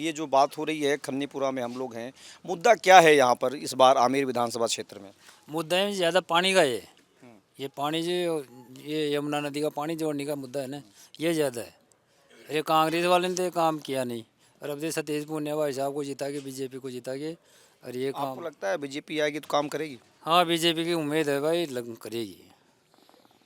ये जो बात हो रही है खन्नीपुरा में हम लोग हैं, मुद्दा क्या है यहाँ पर इस बार आमेर विधानसभा क्षेत्र में? मुद्दा है ज़्यादा पानी का है। ये पानी जो ये यमुना नदी का पानी जोड़ने का मुद्दा है ना, ये ज़्यादा है। ये कांग्रेस वाले ने तो ये काम किया नहीं, और अब ये सतीश पूनिया भाई साहब को जिता के, बीजेपी को जिता के, और ये आपको काम। लगता है बीजेपी आएगी तो काम करेगी? हाँ, बीजेपी की उम्मीद है भाई, करेगी।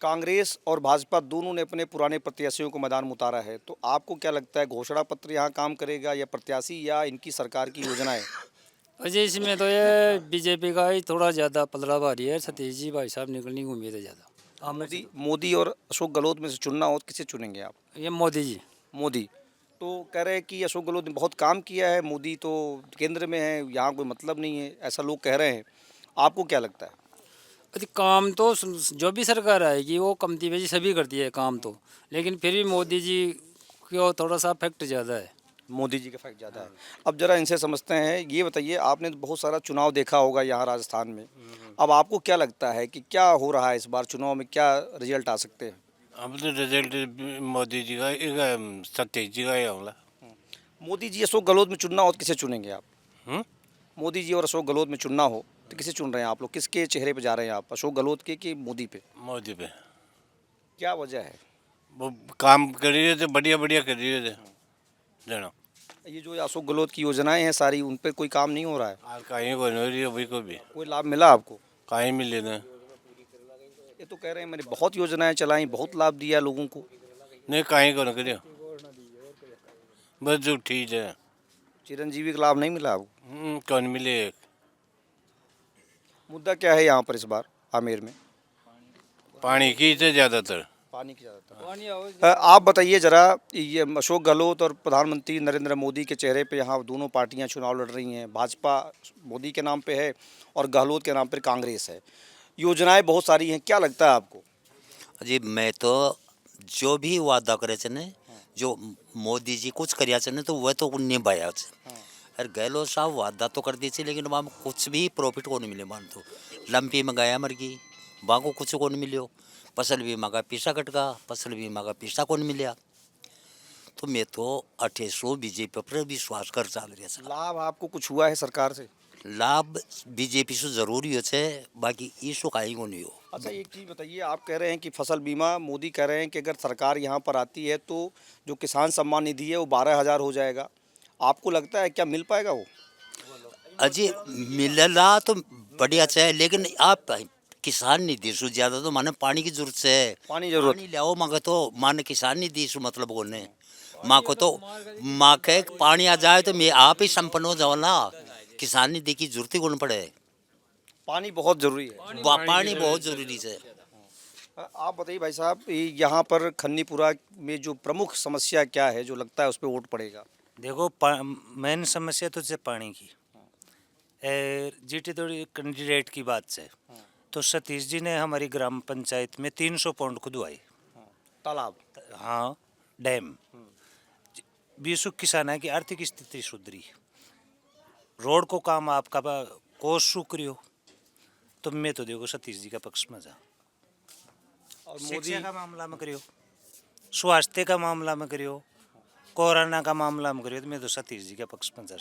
कांग्रेस और भाजपा दोनों ने अपने पुराने प्रत्याशियों को मैदान में उतारा है, तो आपको क्या लगता है घोषणा पत्र यहाँ काम करेगा या प्रत्याशी या इनकी सरकार की योजनाएं? वैसे इसमें तो ये बीजेपी का ही थोड़ा ज़्यादा पलड़ा भारी है। सतीश जी भाई साहब निकलने की उम्मीद है ज़्यादा। हाँ, मोदी मोदी और अशोक गहलोत में से चुनना हो तो किसे चुनेंगे आप? ये मोदी जी। मोदी। तो कह रहे हैं कि अशोक गहलोत ने बहुत काम किया है, मोदी तो केंद्र में है, यहाँ कोई मतलब नहीं है, ऐसा लोग कह रहे हैं। आपको क्या लगता है? अरे काम तो जो भी सरकार आएगी वो कमती बेशी सभी करती है काम तो, लेकिन फिर भी मोदी जी को थोड़ा सा इफेक्ट ज़्यादा है। मोदी जी का फैक्ट ज़्यादा है। अब जरा इनसे समझते हैं, ये बताइए आपने तो बहुत सारा चुनाव देखा होगा यहाँ राजस्थान में। अब आपको क्या लगता है कि क्या हो रहा है इस बार चुनाव में, क्या रिजल्ट आ सकते हैं? अब तो रिजल्ट मोदी जी का सतीश जी का ही होगा। मोदी जी अशोक गहलोत में चुनना हो तो किसे चुनेंगे आप? हम्म? मोदी जी और अशोक गहलोत में चुनना हो तो किसे चुन रहे हैं आप लोग? किसके चेहरे पे जा रहे हैं आप, अशोक गहलोत के कि मोदी पे? मोदी पे क्या वजह है? वो काम कर रही थे, बढ़िया बढ़िया कर रही थे जना। ये जो अशोक गहलोत की योजनाएं हैं सारी, उन पर कोई काम नहीं हो रहा है? आज कहीं को नहीं हो रही है, अभी को भी कोई लाभ मिला आपको? कहीं मिले ना। ये तो कह रहे हैं मैंने बहुत योजनाएं चलाई, बहुत लाभ दिया लोगों को। नहीं कहीं को नहीं करियो, बस जो ठीक है। चिरंजीवी का लाभ नहीं मिला आपको? कौन मिले? मुद्दा क्या है यहाँ पर इस बार आमेर में? पानी की थे ज़्यादातर। पानी की ज़्यादातर। आप बताइए जरा, ये अशोक गहलोत और प्रधानमंत्री नरेंद्र मोदी के चेहरे पे यहाँ दोनों पार्टियाँ चुनाव लड़ रही हैं। भाजपा मोदी के नाम पे है और गहलोत के नाम पर कांग्रेस है। योजनाएं बहुत सारी हैं, क्या लगता है आपको? जी मैं तो जो भी वादा करे ने, जो मोदी जी कुछ करिया ने तो वह तो निभाया। अरे गहलोत साहब वादा तो कर दी थी, लेकिन वहाँ कुछ भी प्रॉफिट को नहीं मिले। मान तो लंपी में गया मर गई, वहाँ को कुछ को नहीं मिलो। फसल बीमा का पैसा कट गया, फसल बीमा का पैसा को नहीं मिला। तो मैं तो 2800 बीजेपी पर विश्वास कर चल रहा। लाभ आपको कुछ हुआ है सरकार से? लाभ बीजेपी से जरूरी हो, बाकी ईसो कहीं को नहीं हो। अच्छा एक चीज़ बताइए, आप कह रहे हैं कि फसल बीमा, मोदी कह रहे हैं कि अगर सरकार यहाँ पर आती है तो जो किसान सम्मान निधि है वो 12,000 हो जाएगा। आपको लगता है क्या मिल पाएगा वो? अजी मिलला तो बढ़िया है, लेकिन आप किसान निधि से ज्यादा तो माने पानी की जरूरत है। पानी जरूरत पानी लाओ मांगे तो माने किसान निधि से मतलब बोलने माँ को तो माँ के पानी आ जाए तो मैं आप ही संपन्न हो जाओ ना। किसान निधि की जरूरत ही कौन पड़े। पानी बहुत ज़रूरी है। पानी बहुत जरूरी है। आप बताइए भाई साहब, यहाँ पर खन्नीपुरा में जो प्रमुख समस्या क्या है जो लगता है उस पर वोट पड़ेगा? देखो मेन समस्या तो है पानी की। जीटी थोड़ी कैंडिडेट की बात से तो सतीश जी ने हमारी ग्राम पंचायत में 300 पौंड खुदवाई। तालाब? हाँ, डैम। 20 किसान है कि आर्थिक स्थिति सुधरी, रोड को काम आपका कोष सुक्रियो। तो मैं तो देखो सतीश जी का पक्ष में जा। और शिक्षा का मामला में करियो, स्वास्थ्य का मामला में करियो, कोरोना का मामला में करियो, तो मैं तो सतीश जी के पक्ष में जा।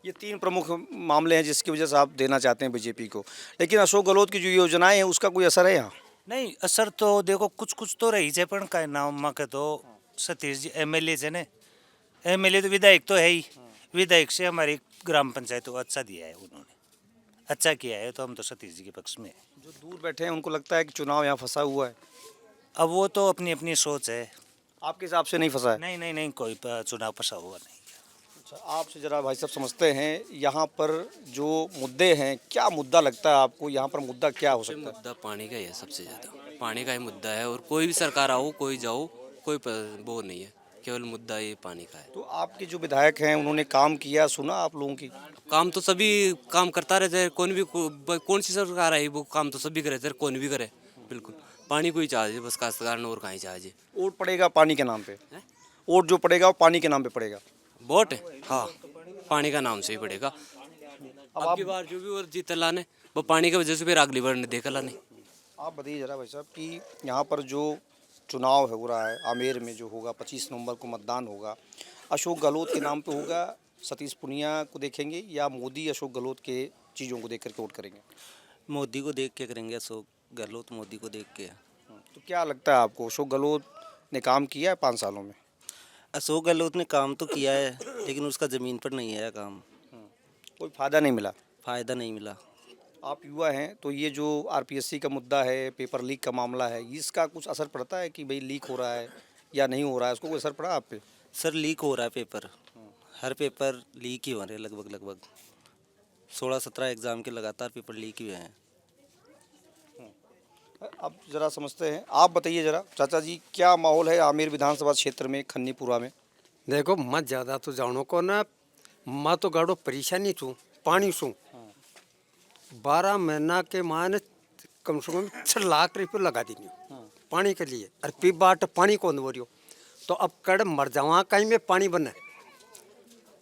ये 3 प्रमुख मामले हैं जिसकी वजह से आप देना चाहते हैं बीजेपी को, लेकिन अशोक गहलोत की जो योजनाएं हैं उसका कोई असर है यहाँ? नहीं असर तो देखो कुछ कुछ तो रही है, पण का नाम में के तो सतीश जी एमएलए है ने, एमएलए तो विधायक तो है ही। विधायक से हमारी ग्राम पंचायत को अच्छा दिया है, उन्होंने अच्छा किया है, तो हम तो सतीश जी के पक्ष में है। जो दूर बैठे हैं उनको लगता है कि चुनाव यहाँ फंसा हुआ है। अब वो तो अपनी अपनी सोच है। आपके हिसाब से नहीं फंसा है? नहीं नहीं नहीं, कोई चुनाव फंसा हुआ नहीं। अच्छा, आपसे ज़रा भाई साहब समझते हैं यहाँ पर जो मुद्दे हैं, क्या मुद्दा लगता है आपको यहाँ पर? मुद्दा क्या हो सकता है? मुद्दा पानी का ही है, सबसे ज़्यादा पानी का ही मुद्दा है। और कोई भी सरकार आओ, कोई जाओ, कोई वो नहीं है, केवल मुद्दा ये पानी का है। तो आपके जो विधायक हैं उन्होंने काम किया, सुना आप लोगों की? काम तो सभी काम करता रहता है, कौन सी सरकार आई वो काम तो सभी करे, कौन भी करे। बिल्कुल पानी को ही चाहिए बस, काश्तकार और कहीं चाहिए। वोट पड़ेगा पानी के नाम पे? वोट जो पड़ेगा वो पानी के नाम पे पड़ेगा? वोट हाँ, पानी का नाम से ही पड़ेगा। अब की बार जो भी और जीत लाने वो पानी की वजह से, फिर अगली बार देखा लाने। आप बताइए जरा भाई साहब कि यहाँ पर जो चुनाव हो रहा है आमेर में, जो होगा 25 नवंबर को मतदान होगा, अशोक गहलोत के नाम पे होगा, सतीश पूनिया को देखेंगे, या मोदी अशोक गहलोत के चीज़ों को देख करके वोट करेंगे? मोदी को देख के करेंगे, अशोक गहलोत मोदी को देख के। तो क्या लगता है आपको, अशोक गहलोत ने काम किया है 5 सालों में? अशोक गहलोत ने काम तो किया है, लेकिन उसका ज़मीन पर नहीं आया काम, कोई फ़ायदा नहीं मिला। फ़ायदा नहीं मिला। आप युवा हैं तो ये जो आरपीएससी का मुद्दा है, पेपर लीक का मामला है, इसका कुछ असर पड़ता है कि भाई लीक हो रहा है या नहीं हो रहा है, उसको कोई असर पड़ा आप पे? सर लीक हो रहा है पेपर, हर पेपर लीक ही हो रहे हैं लगभग 16-17 एग्ज़ाम के लगातार पेपर लीक ही हुए हैं। अब ज़रा समझते हैं, आप बताइए ज़रा चाचा जी, क्या माहौल है आमेर विधानसभा क्षेत्र में, खन्नीपुरा में? देखो मैं ज़्यादा तो जानो को ना, मैं तो गाड़ो परेशानी छूँ पानी छूँ। 12 महीना के मान कम से कम 6 लाख रुपये लगा देनी पानी के लिए, और पी बाट पानी कौन हो रही हो, तो अब कड़ मर जावा कहीं में पानी बने।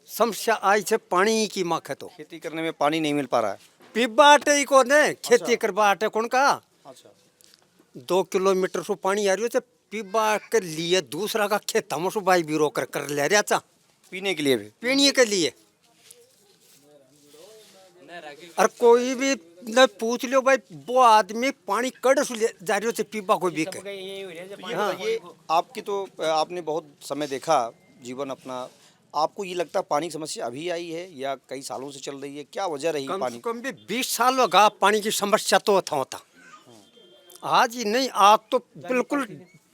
समस्या आई से पानी की माख है, तो खेती करने में पानी नहीं मिल पा रहा है। पी बाट ही कौन है, खेती कर बाट कौन का। अच्छा, 2 किलोमीटर से पानी आ रही हो, तो पीबा के लिए दूसरा का खेत हम सु भाई भी रोक कर ले रहा था, पीने के लिए भी? पीने के लिए। और कोई भी न पूछ लो भाई, वो आदमी पानी कड़ से ले जा रही हो, तो पीबा कोई भी के। ये आपकी तो आपने बहुत समय देखा जीवन अपना, आपको ये लगता है पानी की समस्या अभी आई है या कई सालों से चल रही है, क्या वजह रही कम पानी? से कम भी 20 साल होगा पानी की समस्या तो होता। आज ही नहीं, आज तो बिल्कुल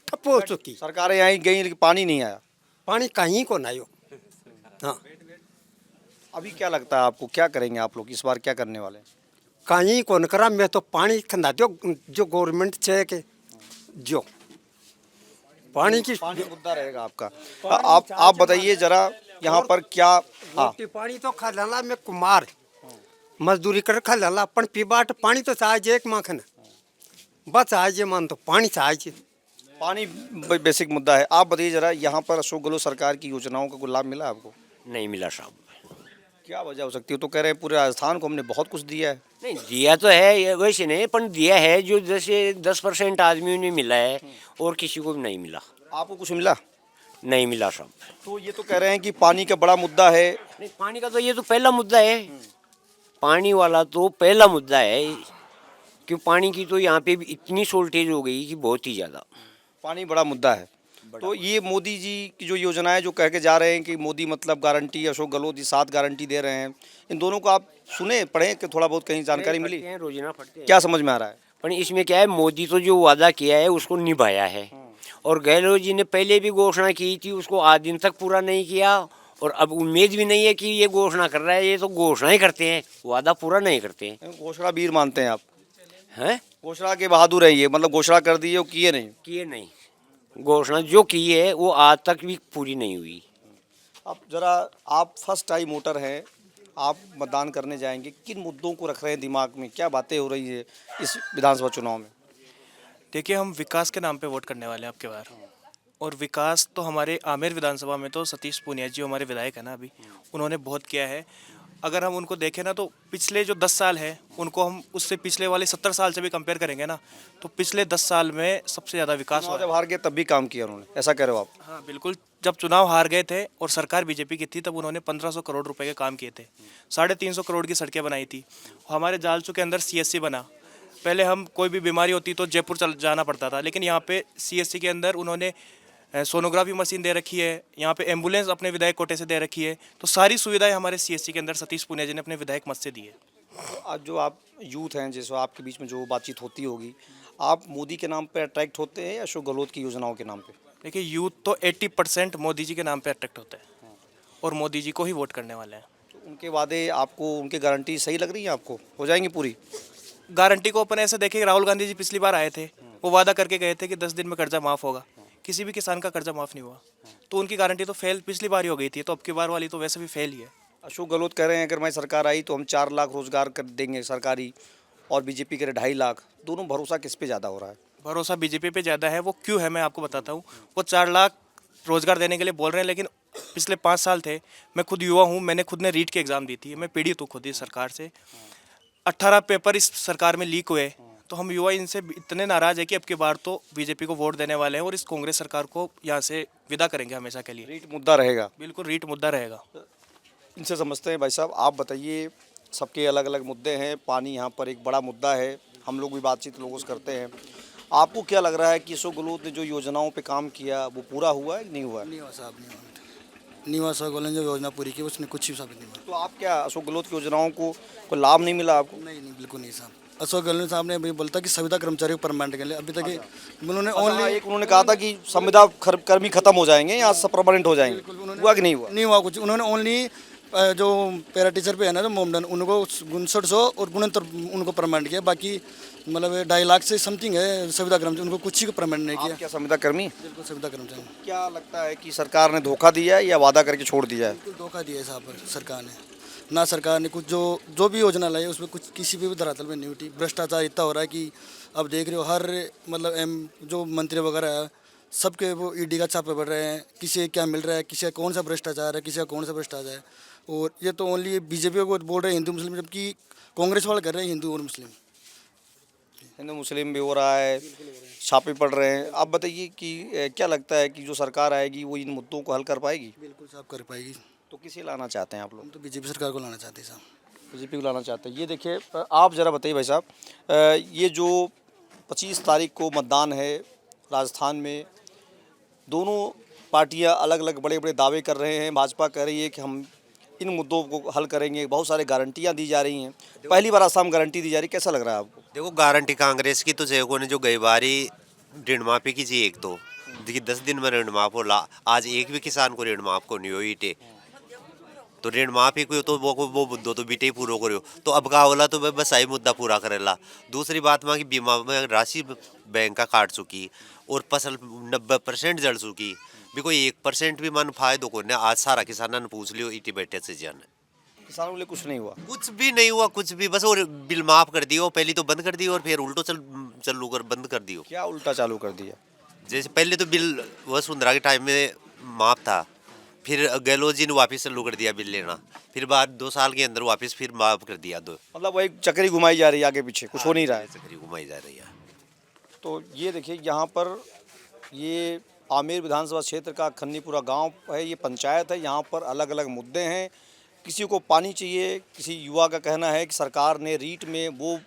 ठप हो चुकी। सरकारें आई गई लेकिन पानी नहीं आया। पानी कहीं को नहीं हो। हाँ, अभी क्या लगता है आपको, क्या करेंगे आप लोग इस बार, क्या करने वाले हैं? कहीं को न करा, मैं तो पानी खंदा दो जो गवर्नमेंट चाहिए के जो पानी की पानी मुद्दा रहेगा आपका। आप बताइए जरा यहाँ पर क्या। हाँ, रोटी पानी तो खा लाला, मैं कुमार मजदूरी कर खा लाला, पण पीबाट पानी तो चाहिए एक माखन, बस आज मान तो पानी चाहिए। पानी बेसिक मुद्दा है। आप बताइए जरा, यहाँ पर अशोक गहलोत सरकार की योजनाओं का कोई लाभ मिला आपको? नहीं मिला साहब। क्या वजह हो सकती है? तो कह रहे हैं पूरे राजस्थान को हमने बहुत कुछ दिया है। नहीं दिया तो है, ये वैसे नहीं, पर दिया है जो जैसे 10% आदमियों ने मिला है और किसी को भी नहीं मिला। आपको कुछ मिला? नहीं मिला साहब। तो ये तो कह रहे हैं कि पानी का बड़ा मुद्दा है। नहीं, पानी का तो ये तो पहला मुद्दा है, पानी वाला तो पहला मुद्दा है, क्यों पानी की तो यहाँ पे भी इतनी शॉर्टेज हो गई कि बहुत ही ज़्यादा। पानी बड़ा मुद्दा है। तो ये मोदी जी की जो योजनाएं जो कह के जा रहे हैं कि मोदी मतलब गारंटी, अशोक गहलोत जी 7 गारंटी दे रहे हैं, इन दोनों को आप सुने पढ़े कि थोड़ा बहुत कहीं जानकारी मिली? पढ़ते हैं, रोजाना पढ़ते हैं। क्या समझ में आ रहा है? पर इसमें क्या है, मोदी तो जो वादा किया है उसको निभाया है, और गहलोत जी ने पहले भी घोषणा की थी, उसको आज दिन तक पूरा नहीं किया, और अब उम्मीद भी नहीं है कि ये घोषणा कर रहा है। ये तो घोषणा ही करते हैं, वादा पूरा नहीं करते हैं। घोषणा वीर मानते हैं आप? हैं, घोषणा के बहादुर है ये, मतलब घोषणा कर दी है, वो किए नहीं। किए नहीं, घोषणा जो की है वो आज तक भी पूरी नहीं हुई। अब जरा, आप फर्स्ट टाइम वोटर हैं, आप मतदान करने जाएंगे, किन मुद्दों को रख रहे हैं दिमाग में, क्या बातें हो रही है इस विधानसभा चुनाव में? देखिए, हम विकास के नाम पे वोट करने वाले हैं आपके बार, और विकास तो हमारे आमेर विधानसभा में तो सतीश पूनिया जी हमारे विधायक है ना, अभी उन्होंने बहुत किया है। अगर हम उनको देखें ना, तो पिछले जो 10 साल है उनको हम उससे पिछले वाले 70 साल से भी कंपेयर करेंगे ना, तो पिछले 10 साल में सबसे ज़्यादा विकास हुआ है। जब हार गए तब भी काम किया उन्होंने, ऐसा कह रहे हो आप? हाँ बिल्कुल, जब चुनाव हार गए थे और सरकार बीजेपी की थी, तब उन्होंने 1500 करोड़ रुपए के काम किए थे, 350 करोड़ की सड़कें बनाई थी। हमारे जालसू के अंदर CSC बना। पहले हम कोई भी बीमारी होती तो जयपुर चल जाना पड़ता था, लेकिन यहाँ पे CSC के अंदर उन्होंने सोनोग्राफी मशीन दे रखी है, यहाँ पे एम्बुलेंस अपने विधायक कोटे से दे रखी है। तो सारी सुविधाएं हमारे CSC के अंदर सतीश पूनिया जी ने अपने विधायक मत से दी है। तो आज जो आप यूथ हैं, जैसे आपके बीच में जो बातचीत होती होगी, आप मोदी के नाम पे अट्रैक्ट होते हैं या अशोक गहलोत की योजनाओं के नाम पे? देखिए, यूथ तो 80% मोदी जी के नाम पे अट्रैक्ट होता है और मोदी जी को ही वोट करने वाले हैं। तो उनके वादे आपको, उनकी गारंटी सही लग रही है आपको, हो जाएंगी पूरी? गारंटी को अपन ऐसे देखें, राहुल गांधी जी पिछली बार आए थे, वो वादा करके गए थे कि 10 दिन में कर्जा माफ़ होगा, किसी भी किसान का कर्जा माफ़ नहीं हुआ, तो उनकी गारंटी तो फेल पिछली बार ही हो गई थी, तो अब की बार वाली तो वैसे भी फेल ही है। अशोक गहलोत कह रहे हैं अगर हमारी सरकार आई तो हम 4 लाख रोजगार कर देंगे सरकारी, और बीजेपी कह रहे 2.5 लाख। दोनों भरोसा किस पे ज़्यादा हो रहा है? भरोसा बीजेपी पे ज़्यादा है। वो क्यों है मैं आपको बताता हूँ। वो 4 लाख रोजगार देने के लिए बोल रहे हैं, लेकिन पिछले 5 साल थे, मैं खुद युवा हूँ, मैंने खुद ने रीट की एग्ज़ाम दी थी, मैं पीड़ित हूँ खुद इस सरकार से। 18 पेपर इस सरकार में लीक हुए, तो हम युवा इनसे इतने नाराज है कि अब की बार तो बीजेपी को वोट देने वाले हैं और इस कांग्रेस सरकार को यहाँ से विदा करेंगे हमेशा के लिए। रीट मुद्दा रहेगा। बिल्कुल रीट मुद्दा रहेगा। इनसे समझते हैं। भाई साहब आप बताइए, सबके अलग अलग मुद्दे हैं, पानी यहाँ पर एक बड़ा मुद्दा है, हम लोग भी बातचीत लोगों से करते हैं। आपको क्या लग रहा है कि अशोक गहलोत ने जो योजनाओं पे काम किया वो पूरा हुआ है कि नहीं हुआ है? नहीं हुआ साहब, नहीं हुआ अशोक गहलोत ने जो योजना पूरी की उसने कुछ भी साबित नहीं हुआ। तो आप क्या अशोक गहलोत की योजनाओं को कोई लाभ नहीं मिला आपको? नहीं बिल्कुल नहीं साहब। अशोक गहलोत साहब ने अभी बोलता कि संविदा कर्मचारियों को परमानेंट कर लिया, अभी तक उन्होंने ओनली एक उन्होंने कहा था कि संविदा कर्मी खत्म हो जाएंगे, यहाँ सब परमानेंट हो जाएंगे, हुआ कि नहीं हुआ? नहीं हुआ कुछ। उन्होंने ओनली जो पैरा टीचर पे है ना जो मोमडन, उनको 6900 और गुणंतर उनको परमानेंट किया, बाकी मतलब 2.5 लाख से समथिंग है संविदा कर्मचारी, उनको कुछ ही को परमानेंट नहीं किया। क्या संविदा कर्मी? बिल्कुल संविदा कर्मचारी। क्या लगता है कि सरकार ने धोखा दिया है या वादा करके छोड़ दिया है? बिल्कुल धोखा दिया है साहब सरकार ने। ना सरकार ने कुछ जो भी योजना लाई उसमें कुछ किसी पे भी धरातल में नहीं उठी। भ्रष्टाचार इतना हो रहा है कि अब देख रहे हो हर मतलब जो मंत्री वगैरह है सबके वो ईडी का छापे पड़ रहे हैं, किसी क्या मिल रहा है, किसी का कौन सा भ्रष्टाचार है, किसी का कौन सा भ्रष्टाचार है। और ये तो ओनली बीजेपी को बोल रहे हैं हिंदू मुस्लिम, जबकि कांग्रेस वाले कर रहे हैं हिंदू और मुस्लिम। हिंदू मुस्लिम भी हो रहा है, छापे पड़ रहे हैं। आप बताइए कि क्या लगता है कि जो सरकार आएगी वो इन मुद्दों को हल कर पाएगी? बिल्कुल साहब कर पाएगी। तो किसे लाना चाहते हैं आप लोग? हम तो बीजेपी सरकार को लाना चाहते हैं साहब। बीजेपी को लाना चाहते हैं। ये देखिए, आप ज़रा बताइए भाई साहब, ये जो 25 तारीख को मतदान है राजस्थान में, दोनों पार्टियां अलग अलग बड़े बड़े दावे कर रहे हैं। भाजपा कह रही है कि हम इन मुद्दों को हल करेंगे, बहुत सारे गारंटियां दी जा रही हैं। पहली बार आसाम गारंटी दी जा रही, कैसा लग रहा है आपको? देखो गारंटी कांग्रेस की तो जयको ने जो गई बारी ऋण माफी की जी, एक तो देखिए 10 दिन में ऋण माफ होला, आज एक भी किसान को ऋण माफ को नहीं हुई टे, तो ऋण माफी को तो वो मुद्दों तो बीटे ही पूरा करो। तो अब का होला तो बस आई मुद्दा पूरा करेला। दूसरी बात वहाँ की बीमा में राशि बैंक का काट चुकी और फसल 90% जड़ चुकी, भी कोई 1% भी मन फायदो को ने आज सारा किसानों ने पूछ लियो इटी बैठे से जन। किसानों के लिए कुछ नहीं हुआ? कुछ भी नहीं हुआ, कुछ भी, बस और बिल माफ कर दियो, पहले तो बंद कर दियो और फिर उल्टो चलू कर बंद कर दियो। क्या उल्टा चालू कर दिया? जैसे पहले तो बिल वसुंधरा के टाइम में माफ था, फिर गहलोत जी ने वापस चालू कर दिया बिल लेना, फिर बाद 2 साल के अंदर वापस फिर माफ कर दिया। मतलब वही चक्री घुमाई जा रही है, आगे पीछे कुछ हो नहीं रहा है। चक्री घुमाई जा रही है। तो ये देखिए, यहाँ पर ये आमेर विधानसभा क्षेत्र का खन्नीपुरा गांव है, ये पंचायत है। यहाँ पर अलग अलग मुद्दे हैं। किसी को पानी चाहिए, किसी युवा का कहना है कि सरकार ने रीट में वो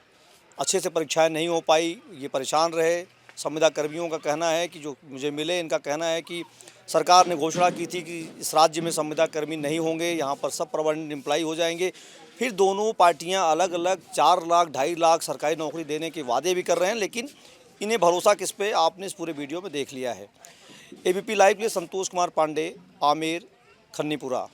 अच्छे से परीक्षाएं नहीं हो पाई, ये परेशान रहे। संविदा कर्मियों का कहना है कि जो मुझे मिले, इनका कहना है कि सरकार ने घोषणा की थी कि इस राज्य में संविदा कर्मी नहीं होंगे, यहाँ पर सब परमानेंट एम्प्लॉय हो जाएंगे। फिर दोनों पार्टियाँ अलग अलग 4 लाख 2.5 लाख सरकारी नौकरी देने के वादे भी कर रहे हैं, लेकिन इन्हें भरोसा किस पे, आपने इस पूरे वीडियो में देख लिया है। एबीपी लाइव के लिए संतोष कुमार पांडे, आमेर, खन्नीपुरा।